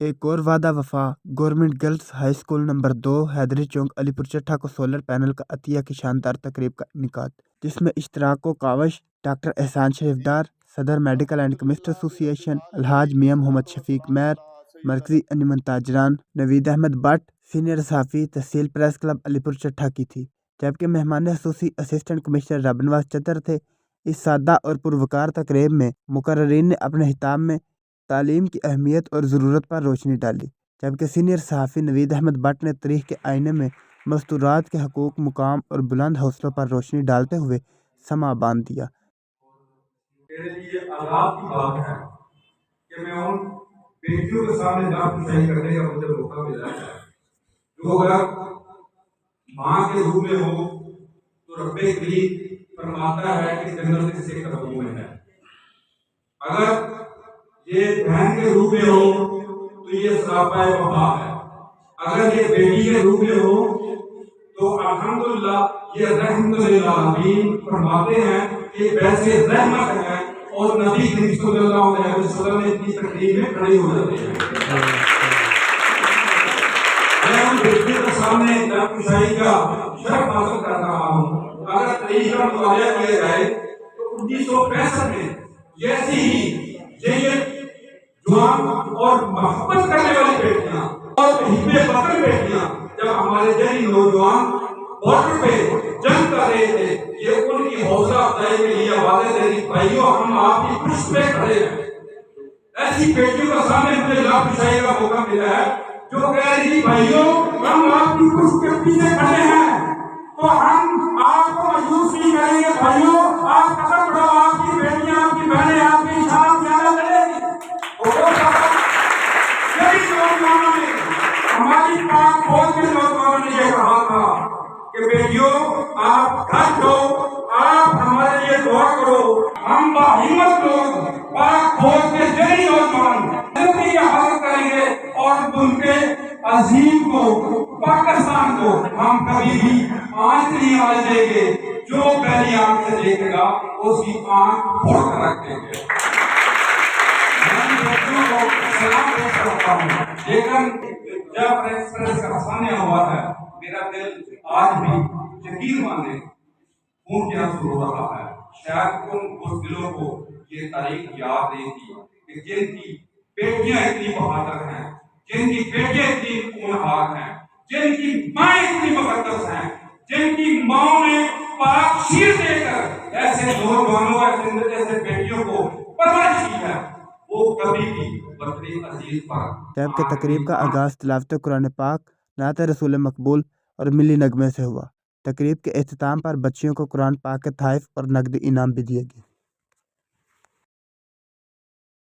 ایک اور وعدہ وفا government girls high school number 2 حیدری چوک علی پور چٹھا کو سولر پینل کا عطیہ کی شاندار تقریب کا انعقاد، جس میں اشتراک و کاوش ڈاکٹر احسان شریف ڈار، صدر میڈیکل اینڈ کیمسٹ ایسوسی ایشن الحاج میاں محمد شفیق میر، مرکزی انجمن تاجران نوید احمد بٹ، سینئر صحافی تحصیل پریس کلب علی پور چٹھا کی تھی، جبکہ مہمان خصوصی اسسٹنٹ کمشنر رب نواز چتر تھے۔ اس سادہ اور پروقار تقریب میں مقررین نے اپنے خطاب میں تعلیم کی اہمیت اور ضرورت پر روشنی ڈالی، جبکہ سینئر صحافی نوید احمد بٹ نے تاریخ کے آئینے میں مستورات کے حقوق، مقام اور بلند حوصلوں پر روشنی ڈالتے ہوئے سماں باندھ دیا۔ میرے لیے آزاد کی بات ہے کہ میں ان بیٹیوں کے سامنے داخل کرنے کا مجھے موقع ملا ہے جو اگر ماں کے روپ میں ہو تو رب کریم فرماتا ہے کہ جنت اس کے قدموں میں ہے، اگر یہ بہن کے روپ میں ہو تو یہ سراپا وفا ہے، اگر یہ بیٹی کے روپ میں ہو تو الحمدللہ یہ رحمت للعالمین فرماتے ہیں کہ ویسے رحمت ہے، اور نبی کریم صلی اللہ علیہ وسلم نے اتنی تقریب میں کھڑے ہو جاتے ہیں۔ میں ان بیٹیوں کے سامنے جانکشائی کا شرف حاصل کر رہا ہوں۔ اگر تاریخ کا مطالعہ کیا جائے تو 1965 میں جیسی ہی یہ جوان اور محبت کرنے والی بیٹیاں اور حب وطن بیٹیاں جب ہمارے جنی نوجوان بارڈر پہ جنگ کر رہے تھے، یہ ان کی حوصلہ افزائی کے لیے آوازیں دے رہی، بھائیوں ہم آپ کی پشت پہ کھڑے ہیں۔ ایسی بیٹیوں کا سامنے مجھے جانکشائی کا موقع ملا ہے جو کہہ رہی بھائیوں ہم آپ کی پشت کے پیچھے کھڑے ہیں، تو ہم آپ کو مایوس نہیں کریں گے۔ بھائیوں آپ قدم بڑھاؤ، آپ کی بیٹیاں، آپ کی بہنیں آپ کی انشاءاللہ قیادت کریں گی۔ یہی نوجوانوں نے، ہماری پاک فوج کے نوجوانوں نے یہ کہا تھا کہ بیٹیوں آپ گھر جاؤ، آپ ہمارے لیے دعا کرو۔ ہم باہمت لوگ پاک فوج کے جنی نوجوان زندگی کی حفاظت کریں گے اور ان کے عظیم کو، پاکستان کو ہم کبھی بھی آنکھ نہیں آنے دیں گے۔ جو پہلی آنکھ سے دیکھے گا اس کی آنکھ پھوڑ کر رکھ دیں گے۔ میں بچوں کو سلام پیش کرتا ہوں، لیکن جب ایکسپریس کا سامنے ہوا ہے میرا دل آج بھی یقین مانے خون کے آنسو رو رہا ہے۔ شاید ان بزدلوں کو یہ تاریخ یاد نہیں تھی کہ جن کی بیٹیاں اتنی بہادر ہیں، جن کی بیٹیاں اتنی ہونہار ہیں، جن کی مائیں اتنی مقدس ہیں، جن کی ماں نے پاک شیر دے کر ایسے نوجوانوں، ایسے بیٹیوں کو پرورش کی ہے، وہ کبھی بھی وطن عزیز پر۔ جبکہ تقریب کا آغاز تلاوت قرآن پاک، نعت رسول مقبول اور ملی نغمے سے ہوا۔ تقریب کے اختتام پر بچیوں کو قرآن پاک کے تحائف اور نقدی انعام بھی دیے گئے۔